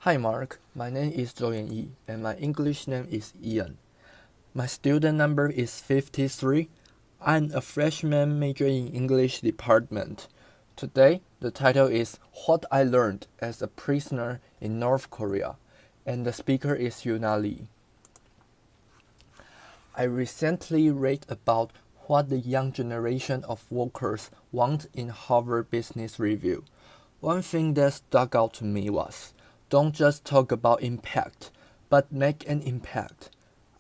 Hi Mark, my name is Yi and my English name is Ian. My student number is 53. I'm a freshman majoring in English department. Today, the title is What I Learned as a Prisoner in North Korea, and the speaker is Euna. I recently read about what the young generation of workers want in Harvard Business Review. One thing that stuck out to me was, don't just talk about impact, but make an impact.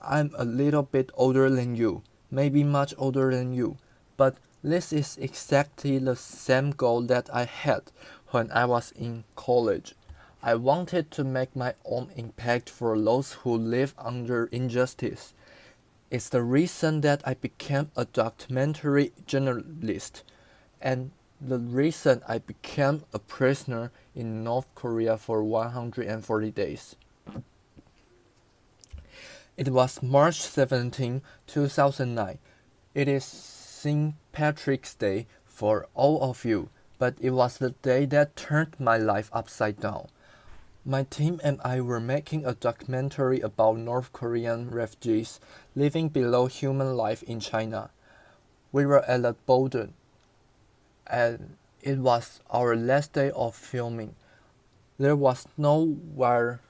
I'm a little bit older than you, maybe much older than you, but this is exactly the same goal that I had when I was in college. I wanted to make my own impact for those who live under injustice. It's the reason that I became a documentary journalist, and the reason I became a prisoner in North Korea for 140 days. It was March 17, 2009. It is St. Patrick's Day for all of you, but it was the day that turned my life upside down. My team and I were making a documentary about North Korean refugees living below human life in China. We were at the border, and it was our last day of filming. There was no wire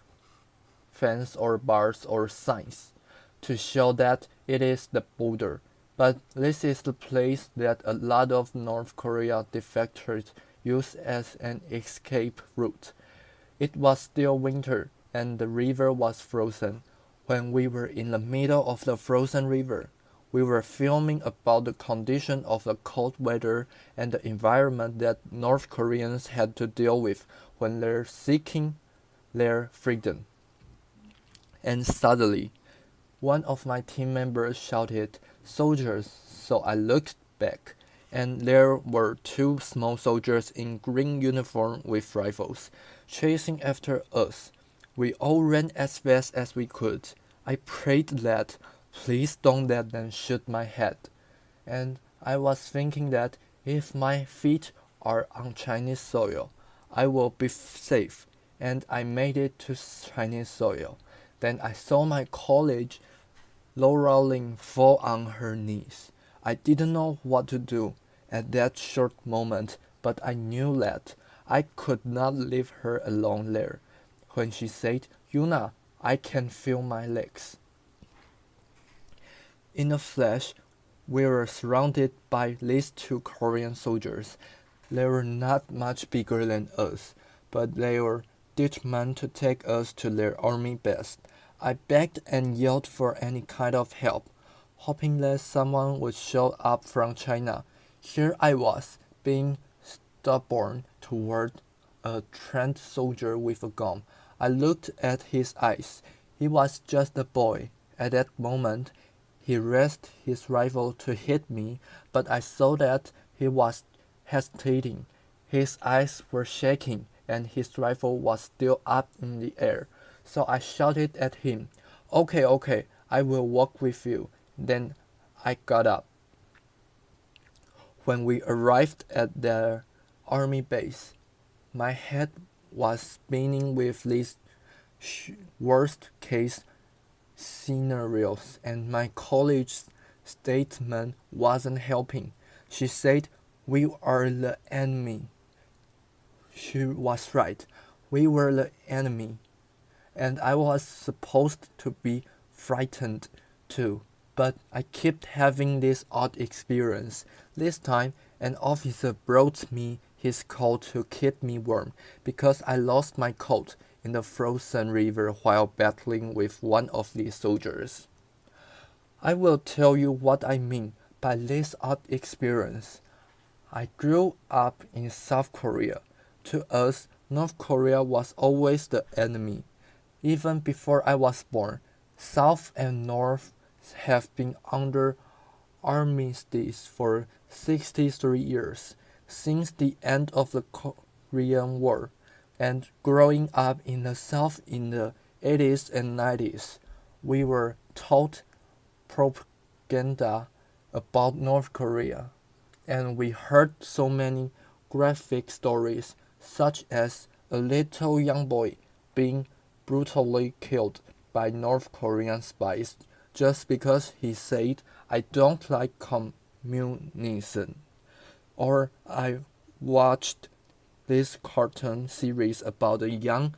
fence or bars or signs to show that it is the border, but this is the place that a lot of North Korea defectors use as an escape route. It was still winter, and the river was frozen. When we were in the middle of the frozen river, we were filming about the condition of the cold weather and the environment that North Koreans had to deal with when they're seeking their freedom. And suddenly, one of my team members shouted, "Soldiers!" So I looked back, and there were two small soldiers in green uniform with rifles, chasing after us. We all ran as fast as we could. I prayed that, please don't let them shoot my head. And I was thinking that if my feet are on Chinese soil, I will be safe. And I made it to Chinese soil. Then I saw my colleague Laura Ling fall on her knees. I didn't know what to do at that short moment, but I knew that I could not leave her alone there. When she said, "Yuna, I can feel my legs." In a flash, we were surrounded by these two Korean soldiers. They were not much bigger than us, but they were determined to take us to their army base. I begged and yelled for any kind of help, hoping that someone would show up from China. Here I was, being stubborn toward a trained soldier with a gun. I looked at his eyes. He was just a boy. At that moment, he raised his rifle to hit me, but I saw that he was hesitating. His eyes were shaking, and his rifle was still up in the air. So I shouted at him, "Okay, okay, I will walk with you." Then I got up. When we arrived at their army base, my head was spinning with these worst case scenarios, and my colleague's statement wasn't helping. She said, "We are the enemy." She was right. We were the enemy. And I was supposed to be frightened too. But I kept having this odd experience. This time, an officer brought me his coat to keep me warm because I lost my coat in the frozen river while battling with one of these soldiers. I will tell you what I mean by this odd experience. I grew up in South Korea. To us, North Korea was always the enemy. Even before I was born, South and North have been under armistice for 63 years, since the end of the Korean War, and growing up in the South in the 80s and 90s, we were taught propaganda about North Korea, and we heard so many graphic stories, such as a little young boy being brutally killed by North Korean spies just because he said, "I don't like communism." Or I watched this cartoon series about a young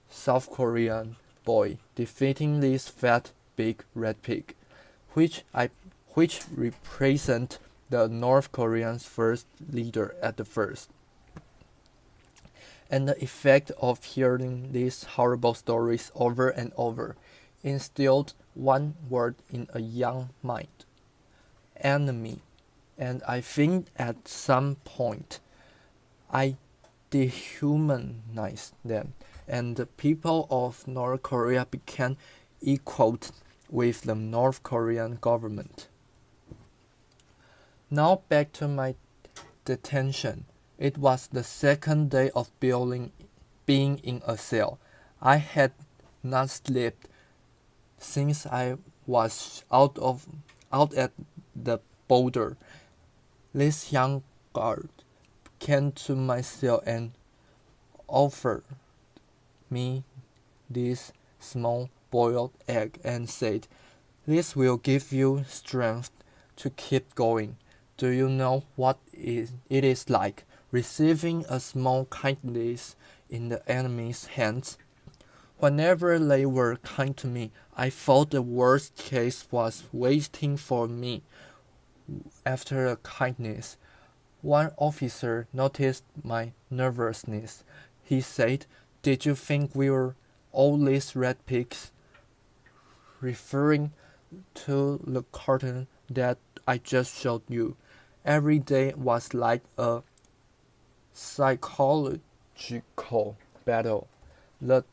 South Korean boy defeating this fat big red pig, which I which represent the North Korean's first leader at the first. And the effect of hearing these horrible stories over and over instilled one word in a young mind: enemy. And I think at some point I dehumanized them, and the people of North Korea became equal with the North Korean government. Now back to my detention. It was the second day of being in a cell. I had not slept since I was out at the border. This young guard came to my cell and offered me this small boiled egg and said, "This will give you strength to keep going." Do you know what it is like receiving a small kindness in the enemy's hands? Whenever they were kind to me, I thought the worst case was waiting for me after the kindness. One officer noticed my nervousness. He said, "Did you think we were all these red pigs?" Referring to the cartoon that I just showed you. Every day was like a psychological battle. The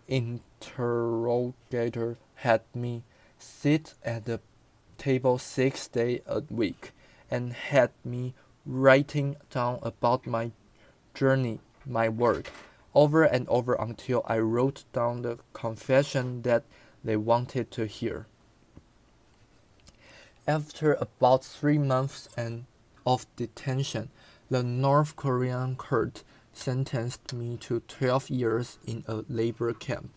interrogator had me sit at the table 6 days a week and had me writing down about my journey, my work, over and over until I wrote down the confession that they wanted to hear. After about 3 months of detention, the North Korean court sentenced me to 12 years in a labor camp.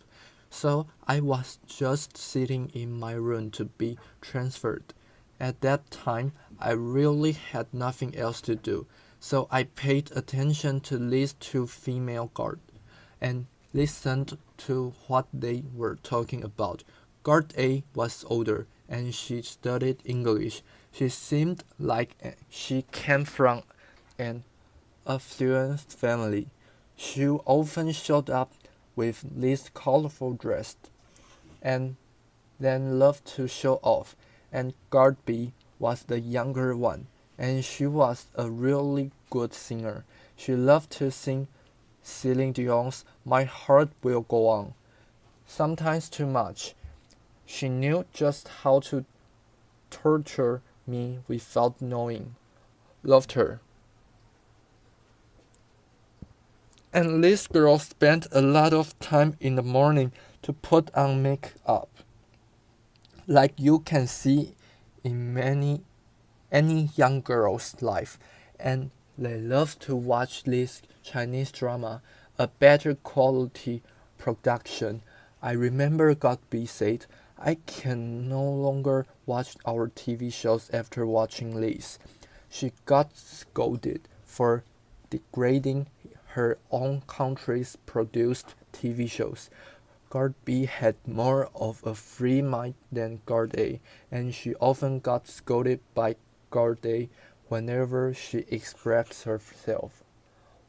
So I was just sitting in my room to be transferred. At that time, I really had nothing else to do, so I paid attention to these two female guards and listened to what they were talking about. Guard A was older, and she studied English. She seemed like she came from an affluent family. She often showed up with this colorful dress and then loved to show off. And Guard B was the younger one, and she was a really good singer. She loved to sing Celine Dion's "My Heart Will Go On," sometimes too much. She knew just how to torture me without knowing. Loved her. And this girl spent a lot of time in the morning to put on makeup, like you can see in any young girl's life, and they love to watch this Chinese drama, a better quality production. I remember Godby said, "I can no longer watch our TV shows after watching this." She got scolded for degrading her own country's produced TV shows. Guard B had more of a free mind than Guard A, and she often got scolded by Guard A whenever she expressed herself.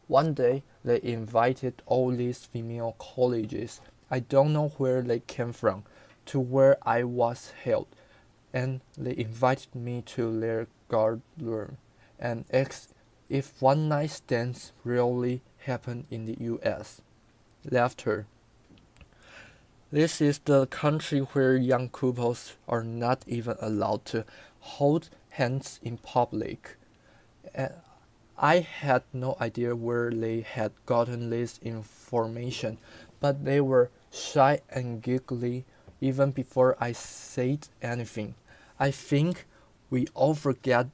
One day, they invited all these female colleges, I don't know where they came from, to where I was held, and they invited me to their guard room and asked if one-night stands really happen in the US. Laughter. This is the country where young couples are not even allowed to hold hands in public. I had no idea where they had gotten this information, but they were shy and giggly even before I said anything. I think we all forget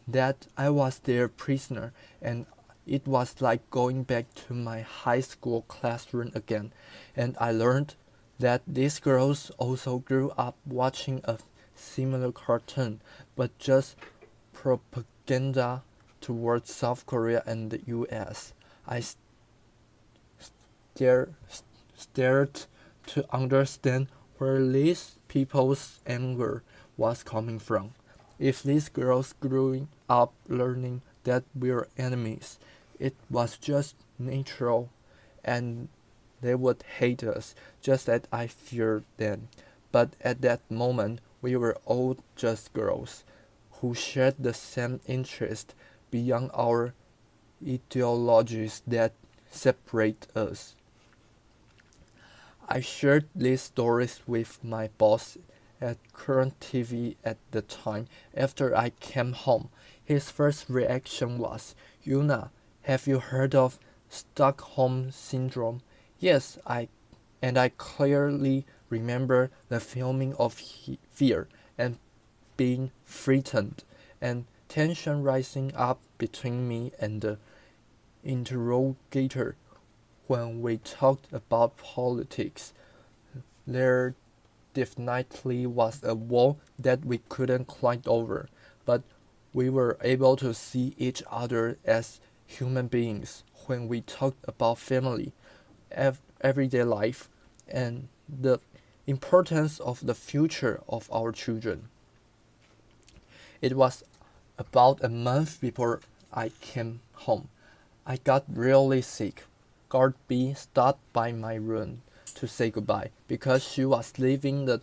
that I was their prisoner and It was like going back to my high school classroom again, and I learned that these girls also grew up watching a similar cartoon, but just propaganda towards South Korea and the US. I stare, stared to understand where these people's anger was coming from. If these girls grew up learning that we're enemies, it was just natural, and they would hate us just as I feared them. But at that moment, we were all just girls who shared the same interest beyond our ideologies that separate us. I shared these stories with my boss at Current TV at the time. After I came home, his first reaction was, "Euna, have you heard of Stockholm Syndrome?" Yes, I clearly remember the feeling of fear and being frightened, and tension rising up between me and the interrogator. When we talked about politics, there definitely was a wall that we couldn't climb over, but we were able to see each other as human beings when we talked about family, everyday life, and the importance of the future of our children. It was about a month before I came home. I got really sick. Guard B stopped by my room to say goodbye because she was leaving the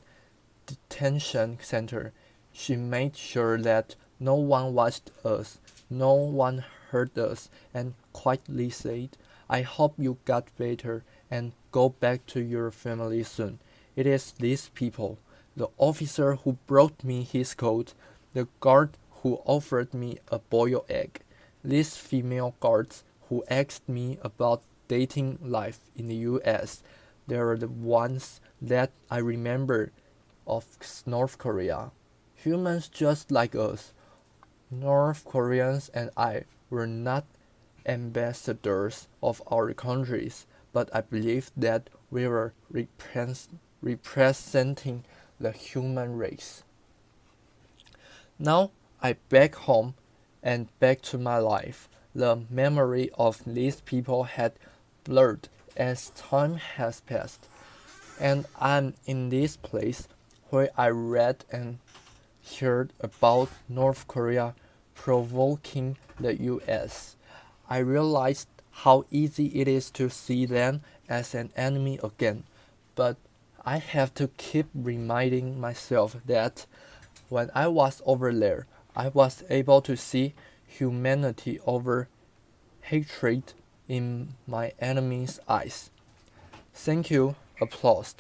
detention center. She made sure that no one watched us, no one heard us, and quietly said, "I hope you got better and go back to your family soon." It is these people, the officer who brought me his coat, the guard who offered me a boiled egg, these female guards who asked me about dating life in the US. They are the ones that I remember of North Korea. Humans just like us. North Koreans and I were not ambassadors of our countries, but I believe that we were representing the human race. Now I back home and back to my life. The memory of these people had blurred as time has passed, and I'm in this place where I read and heard about North Korea provoking the US. I realized how easy it is to see them as an enemy again, but I have to keep reminding myself that when I was over there, I was able to see humanity over hatred in my enemy's eyes. Thank you. Applause.